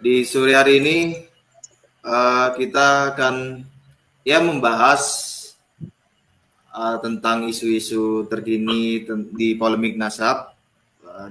Di sore hari ini kita akan membahas tentang isu-isu terkini di polemik nasab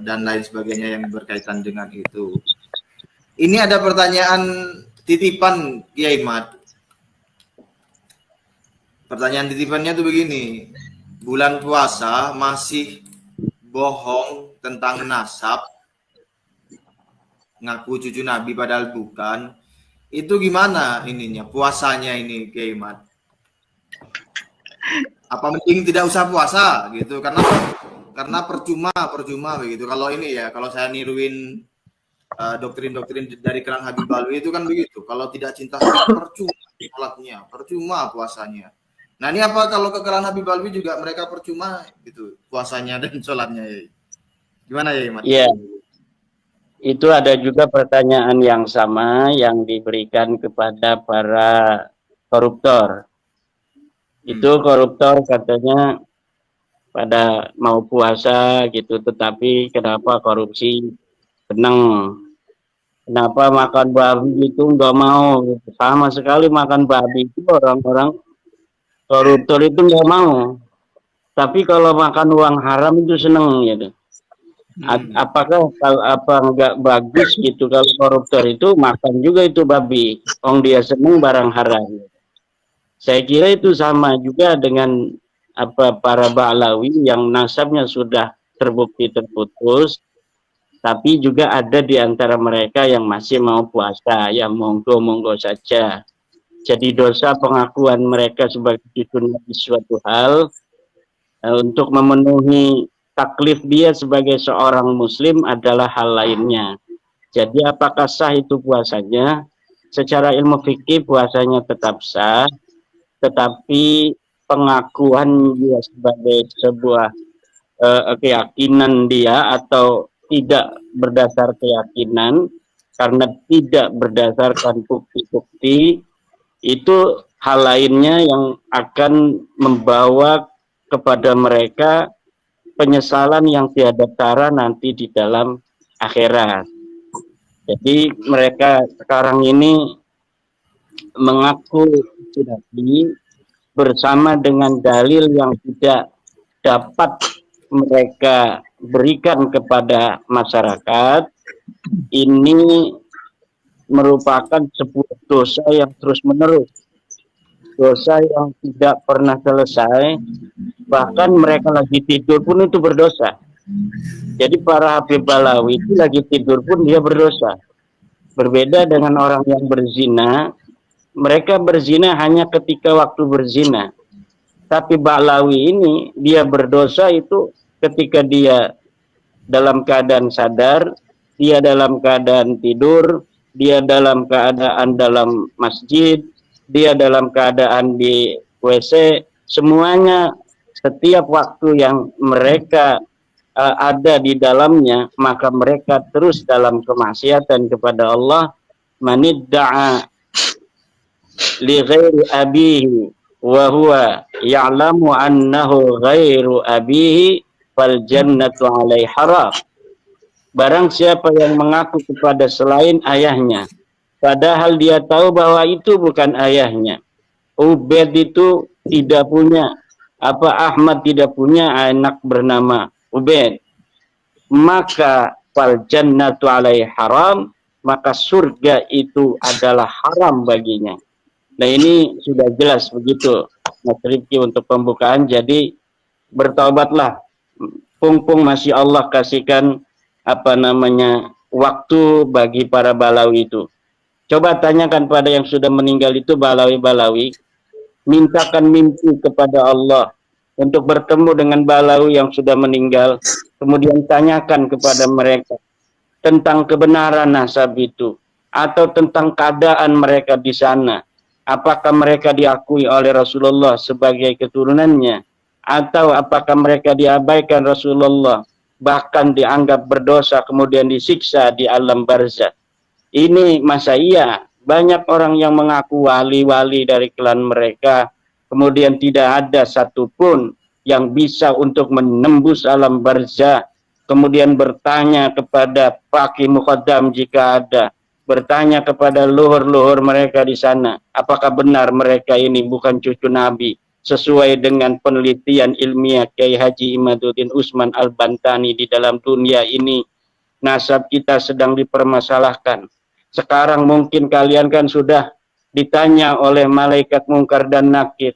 dan lain sebagainya yang berkaitan dengan itu. Ini ada pertanyaan titipan Kiai Mat. Pertanyaan titipannya tuh begini, bulan puasa masih bohong tentang nasab, ngaku cucu Nabi padahal bukan. Itu gimana ininya puasanya ini Kiai Mat? Apa mending tidak usah puasa gitu karena percuma begitu. Kalau ini ya, kalau saya niruin doktrin-doktrin dari Kerang Habib Alwi itu kan begitu. Kalau tidak cinta percuma sholatnya, percuma puasanya. Nah ini apa kalau ke Kerang Habib Alwi juga mereka percuma gitu puasanya dan sholatnya ya. Gimana ya Mas? Iya, itu ada juga pertanyaan yang sama yang diberikan kepada para koruptor. Itu koruptor katanya pada mau puasa gitu, tetapi kenapa korupsi seneng? Kenapa makan babi itu nggak mau? Sama sekali makan babi itu orang-orang koruptor itu nggak mau. Tapi kalau makan uang haram itu seneng gitu. Apakah apa nggak bagus gitu kalau koruptor itu makan juga itu babi? Dia seneng barang haram. Saya kira itu sama juga dengan para Ba'lawi yang nasabnya sudah terbukti terputus, tapi juga ada di antara mereka yang masih mau puasa, yang monggo-monggo saja. Jadi dosa pengakuan mereka sebagai cucu suatu hal untuk memenuhi taklif dia sebagai seorang muslim adalah hal lainnya. Jadi apakah sah itu puasanya? Secara ilmu fikih puasanya tetap sah, tetapi pengakuan dia sebagai sebuah keyakinan dia atau tidak berdasar keyakinan karena tidak berdasarkan bukti-bukti, itu hal lainnya yang akan membawa kepada mereka penyesalan yang tiada tara nanti di dalam akhirat. Jadi mereka sekarang ini mengaku Nabi bersama dengan dalil yang tidak dapat mereka berikan kepada masyarakat, ini merupakan sebuah dosa yang terus-menerus, dosa yang tidak pernah selesai, bahkan mereka lagi tidur pun itu berdosa. Jadi para Habib Balawi itu lagi tidur pun dia berdosa. Berbeda dengan orang yang berzina, mereka berzina hanya ketika waktu berzina. Tapi Ba'lawi ini dia berdosa itu ketika dia dalam keadaan sadar, dia dalam keadaan tidur, dia dalam keadaan dalam masjid, dia dalam keadaan di WC, semuanya setiap waktu yang mereka ada di dalamnya, maka mereka terus dalam kemaksiatan kepada Allah. Manidda'a li ghairi abihi wa huwa ya'lamu annahu ghairu abihi fal jannatu alaihi haram. Barang siapa yang mengaku kepada selain ayahnya padahal dia tahu bahwa itu bukan ayahnya. Ubaid itu tidak punya Ahmad tidak punya anak bernama Ubaid, maka fal jannatu alaihi haram, maka surga itu adalah haram baginya. Nah ini sudah jelas begitu Mas Rifki untuk pembukaan. Jadi bertaubatlah, pung masih Allah kasihkan waktu bagi para Balawi itu. Coba tanyakan pada yang sudah meninggal itu Balawi, mintakan mimpi kepada Allah untuk bertemu dengan Balawi yang sudah meninggal, kemudian tanyakan kepada mereka tentang kebenaran nasab itu atau tentang keadaan mereka di sana. Apakah mereka diakui oleh Rasulullah sebagai keturunannya, atau apakah mereka diabaikan Rasulullah, bahkan dianggap berdosa kemudian disiksa di alam barzakh. Ini masa iya banyak orang yang mengaku wali-wali dari klan mereka, kemudian tidak ada satupun yang bisa untuk menembus alam barzakh, kemudian bertanya kepada Faqih Muqaddam jika ada, bertanya kepada luhur-luhur mereka di sana, apakah benar mereka ini bukan cucu Nabi sesuai dengan penelitian ilmiah Kiai Haji Imaduddin Usman Al-Bantani di dalam dunia ini. Nasab kita sedang dipermasalahkan. Sekarang mungkin kalian kan sudah ditanya oleh malaikat mungkar dan nakir.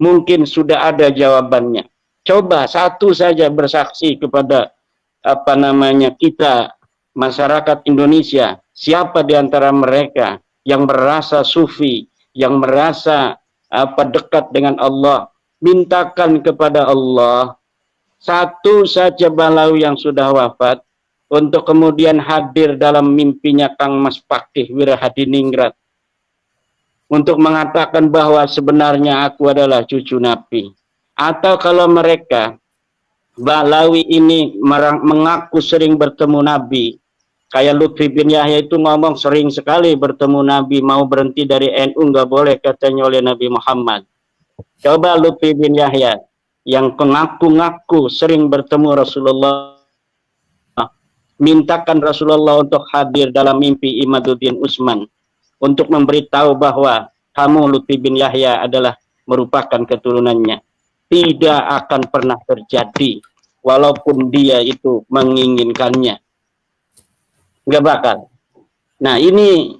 Mungkin sudah ada jawabannya. Coba satu saja bersaksi kepada kita, masyarakat Indonesia. Siapa di antara mereka yang merasa sufi, yang merasa dekat dengan Allah, mintakan kepada Allah satu saja Balawi yang sudah wafat untuk kemudian hadir dalam mimpinya Kang Mas Pakih Wirahadiningrat untuk mengatakan bahwa sebenarnya aku adalah cucu Nabi. Atau kalau mereka Balawi ini mengaku sering bertemu Nabi, kayak Lutfi bin Yahya itu ngomong sering sekali bertemu Nabi, mau berhenti dari NU nggak boleh katanya oleh Nabi Muhammad. Coba Lutfi bin Yahya yang mengaku-ngaku sering bertemu Rasulullah, mintakan Rasulullah untuk hadir dalam mimpi Imaduddin Usman untuk memberitahu bahwa kamu Lutfi bin Yahya adalah merupakan keturunannya. Tidak akan pernah terjadi walaupun dia itu menginginkannya. Nggak bakal. Nah ini,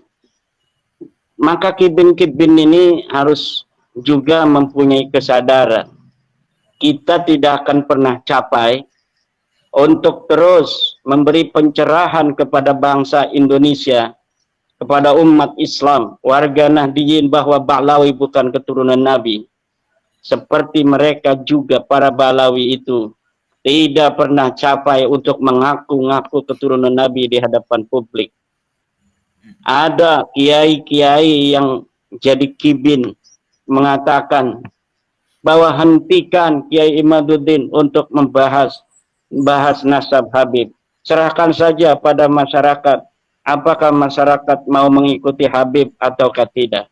maka kibin-kibin ini harus juga mempunyai kesadaran. Kita tidak akan pernah capai untuk terus memberi pencerahan kepada bangsa Indonesia, kepada umat Islam, warga Nahdiyin, bahwa Ba'lawi bukan keturunan Nabi. Seperti mereka juga para Balawi itu tidak pernah capai untuk mengaku-ngaku keturunan Nabi di hadapan publik. Ada kiai-kiai yang jadi kibin mengatakan bahwa hentikan Kiai Imaduddin untuk membahas nasab Habib. Serahkan saja pada masyarakat. Apakah masyarakat mau mengikuti Habib ataukah tidak?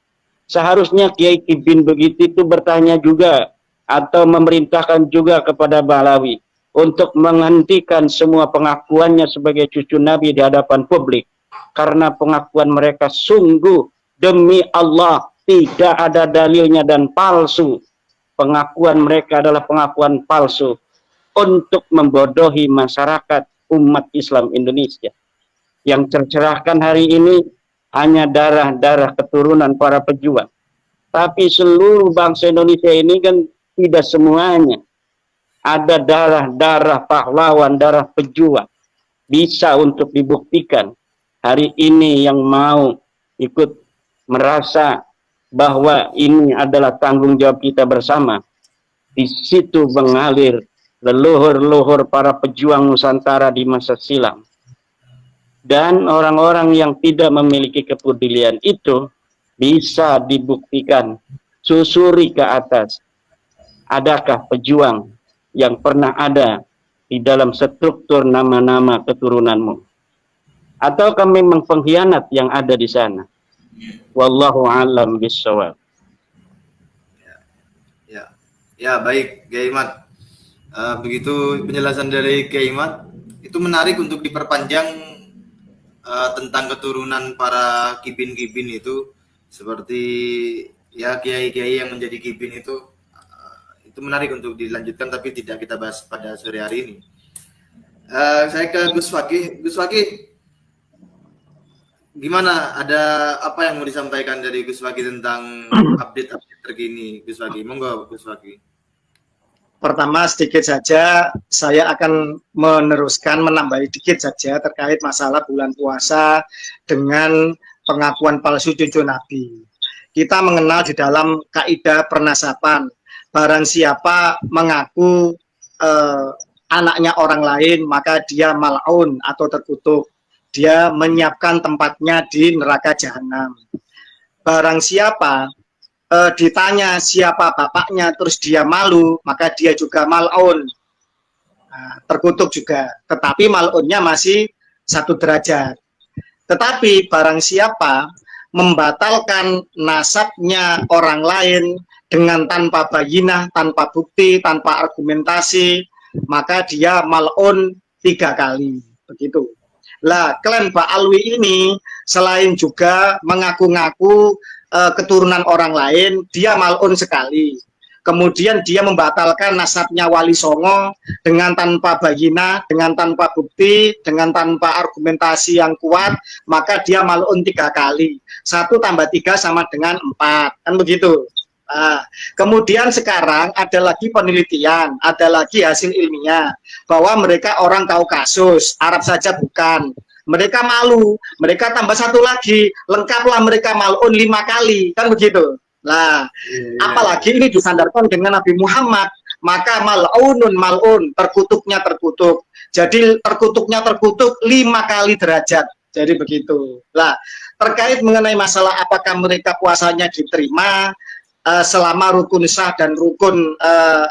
Seharusnya Kiai Kibin begitu itu bertanya juga atau memerintahkan juga kepada Balawi untuk menghentikan semua pengakuannya sebagai cucu Nabi di hadapan publik. Karena pengakuan mereka sungguh demi Allah tidak ada dalilnya dan palsu. Pengakuan mereka adalah pengakuan palsu untuk membodohi masyarakat umat Islam Indonesia. Yang tercerahkan hari ini hanya darah-darah keturunan para pejuang. Tapi seluruh bangsa Indonesia ini kan tidak semuanya. Ada darah-darah pahlawan, darah pejuang. Bisa untuk dibuktikan. Hari ini yang mau ikut merasa bahwa ini adalah tanggung jawab kita bersama. Di situ mengalir leluhur-leluhur para pejuang Nusantara di masa silam. Dan orang-orang yang tidak memiliki kepedulian itu bisa dibuktikan, susuri ke atas. Adakah pejuang yang pernah ada di dalam struktur nama-nama keturunanmu? Ataukah memang pengkhianat yang ada di sana? Wallahu a'lam bishawab. Ya baik, Kiai Imad. Begitu penjelasan dari Kiai Imad. Itu menarik untuk diperpanjang tentang keturunan para kibin-kibin itu, seperti ya kiai-kiai yang menjadi kibin itu menarik untuk dilanjutkan, tapi tidak kita bahas pada sore hari ini. Saya ke Gus Fakih. Gus Fakih, gimana? Ada apa yang mau disampaikan dari Gus Fakih tentang update-update terkini, Gus Fakih? Monggo, Gus Fakih. Pertama sedikit saja saya akan meneruskan menambahi sedikit saja terkait masalah bulan puasa dengan pengakuan palsu cucu Nabi. Kita mengenal di dalam kaidah pernasaban, barang siapa mengaku anaknya orang lain maka dia mal'un atau terkutuk. Dia menyiapkan tempatnya di neraka jahanam. Barang siapa ditanya siapa bapaknya terus dia malu, maka dia juga mal'un, terkutuk juga, tetapi mal'unnya masih satu derajat. Tetapi barang siapa membatalkan nasabnya orang lain dengan tanpa bayinah, tanpa bukti, tanpa argumentasi, maka dia mal'un 3 kali, begitu. Lah, klan Ba'alwi ini selain juga mengaku-ngaku keturunan orang lain, dia mal'un sekali. Kemudian dia membatalkan nasabnya Wali Songo dengan tanpa bayina, dengan tanpa bukti, dengan tanpa argumentasi yang kuat, maka dia mal'un 3 kali. 1 tambah 3 sama dengan 4, kan begitu. Nah, kemudian sekarang ada lagi penelitian, ada lagi hasil ilmiah bahwa mereka orang Kaukasus, Arab saja bukan. Mereka malu, mereka tambah 1 lagi, lengkaplah mereka mal'un 5 kali, kan begitu. Nah, apalagi ini disandarkan dengan Nabi Muhammad, maka mal'unun mal'un, terkutuknya terkutuk. Jadi terkutuknya terkutuk 5 kali derajat. Jadi begitu. Nah, terkait mengenai masalah apakah mereka puasanya diterima selama rukun sah dan rukun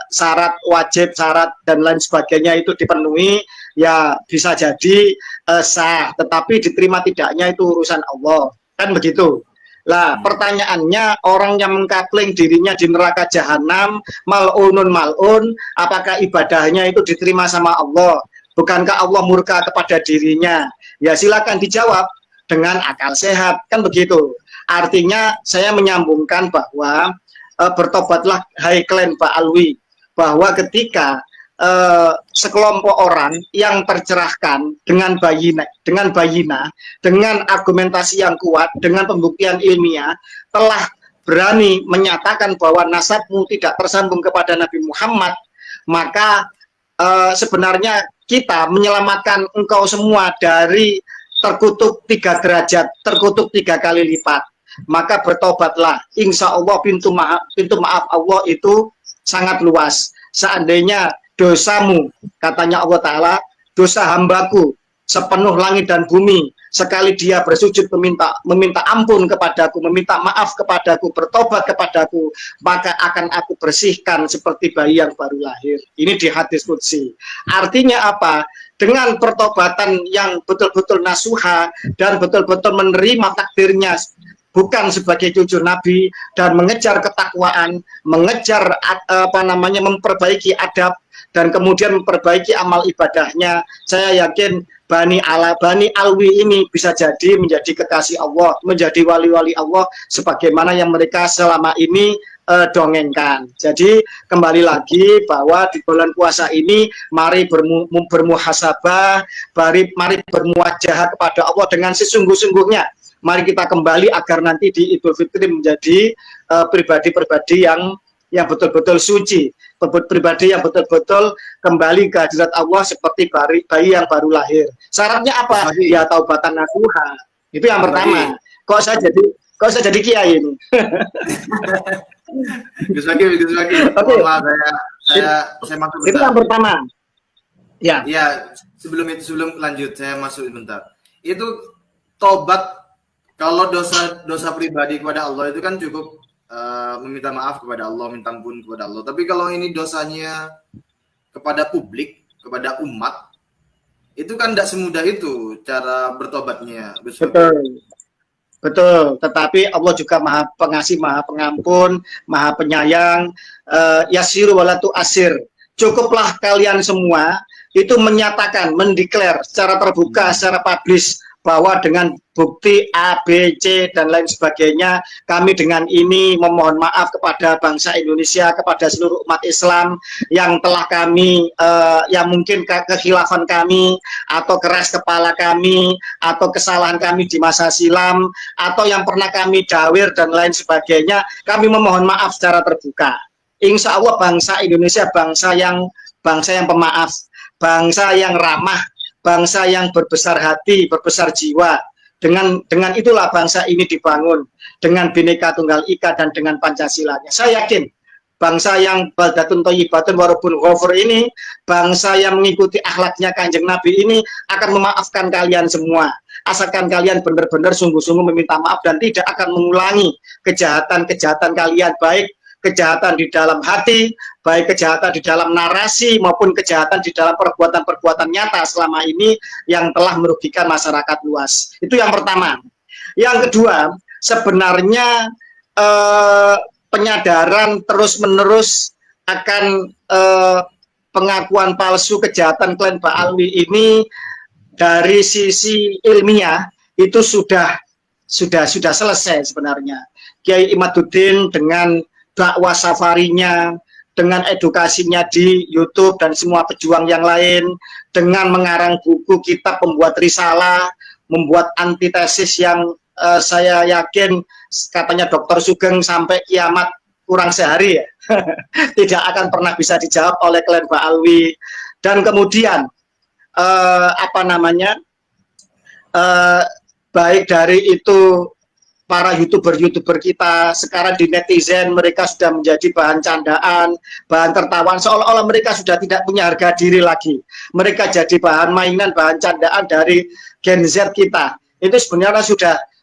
syarat wajib, syarat dan lain sebagainya itu dipenuhi, ya bisa jadi sah, tetapi diterima tidaknya itu urusan Allah, kan begitu. Lah, pertanyaannya, orang yang mengkapling dirinya di neraka jahanam, mal'unun mal'un, apakah ibadahnya itu diterima sama Allah? Bukankah Allah murka kepada dirinya? Ya silakan dijawab dengan akal sehat, kan begitu. Artinya saya menyambungkan bahwa bertobatlah hai klan Ba'alwi, bahwa ketika sekelompok orang yang tercerahkan dengan bayina, dengan argumentasi yang kuat, dengan pembuktian ilmiah, telah berani menyatakan bahwa nasabmu tidak tersambung kepada Nabi Muhammad, maka sebenarnya kita menyelamatkan engkau semua dari terkutuk 3 derajat, terkutuk 3 kali lipat. Maka bertobatlah, insya Allah pintu maaf Allah itu sangat luas. Seandainya dosamu, katanya Allah Ta'ala, dosa hambaku sepenuh langit dan bumi, sekali dia bersujud meminta ampun kepadaku, meminta maaf kepadaku, bertobat kepadaku, maka akan aku bersihkan seperti bayi yang baru lahir. Ini di hadis qudsi. Artinya apa? Dengan pertobatan yang betul-betul nasuha dan betul-betul menerima takdirnya, bukan sebagai cucu Nabi, dan mengejar ketakwaan, mengejar memperbaiki adab, dan kemudian memperbaiki amal ibadahnya, saya yakin Bani Alwi ini bisa jadi menjadi kekasih Allah, menjadi wali-wali Allah sebagaimana yang mereka selama ini dongengkan. Jadi kembali lagi bahwa di bulan puasa ini mari bermuhasabah, mari bermuwajahah kepada Allah dengan sesungguh-sungguhnya. Mari kita kembali agar nanti di Idul Fitri menjadi pribadi-pribadi yang betul-betul suci, pribadi yang betul-betul kembali ke hadirat Allah seperti bayi yang baru lahir. Syaratnya apa? Ya taubatan nasuha. Itu yang pertama. Kok saya jadi kiai ini? Gus Waki. Oke. Saya masuk bentar. Itu yang pertama. Ya. Ya, sebelum lanjut saya masuk bentar. Itu tobat, kalau dosa pribadi kepada Allah itu kan cukup meminta maaf kepada Allah, minta ampun kepada Allah. Tapi kalau ini dosanya kepada publik, kepada umat, itu kan tidak semudah itu cara bertobatnya. Betul. Tetapi Allah juga Maha Pengasih, Maha Pengampun, Maha Penyayang. Yasiru walatu asir. Cukuplah kalian semua itu menyatakan, mendeklar secara terbuka, secara publis, bahwa dengan bukti A, B, C, dan lain sebagainya, kami dengan ini memohon maaf kepada bangsa Indonesia, kepada seluruh umat Islam yang telah kami, yang mungkin kekhilafan kami, atau keras kepala kami, atau kesalahan kami di masa silam, atau yang pernah kami dawir, dan lain sebagainya, kami memohon maaf secara terbuka. Insya Allah bangsa Indonesia bangsa yang pemaaf, bangsa yang ramah, bangsa yang berbesar hati, berbesar jiwa. Dengan itulah bangsa ini dibangun, dengan Bhinneka Tunggal Ika dan dengan Pancasilanya. Saya yakin bangsa yang baldatun thayyibatun warabun ghafur ini, bangsa yang mengikuti akhlaknya Kanjeng Nabi ini akan memaafkan kalian semua. Asalkan kalian benar-benar sungguh-sungguh meminta maaf dan tidak akan mengulangi kejahatan-kejahatan kalian, baik kejahatan di dalam hati, baik kejahatan di dalam narasi maupun kejahatan di dalam perbuatan-perbuatan nyata selama ini yang telah merugikan masyarakat luas. Itu yang pertama. Yang kedua, sebenarnya penyadaran terus-menerus akan pengakuan palsu kejahatan klan Ba'alwi ini dari sisi ilmiah itu sudah selesai sebenarnya. Kiai Imaduddin dengan dakwah safarinya, dengan edukasinya di YouTube dan semua pejuang yang lain, dengan mengarang buku, kitab, membuat risalah, membuat antitesis yang saya yakin katanya Dr. Sugeng sampai kiamat kurang sehari ya tidak akan pernah bisa dijawab oleh klien Mbak Alwi. Dan kemudian baik dari itu para youtuber kita sekarang di netizen, mereka sudah menjadi bahan candaan, bahan tertawaan, seolah-olah mereka sudah tidak punya harga diri lagi. Mereka jadi bahan mainan, bahan candaan dari Gen Z kita. Itu sebenarnya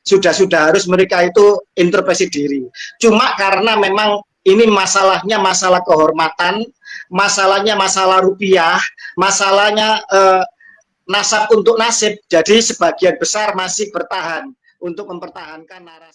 sudah harus mereka itu introspeksi diri. Cuma karena memang ini masalahnya masalah kehormatan, masalahnya masalah rupiah, masalahnya nasab untuk nasib. Jadi sebagian besar masih bertahan untuk mempertahankan narasi.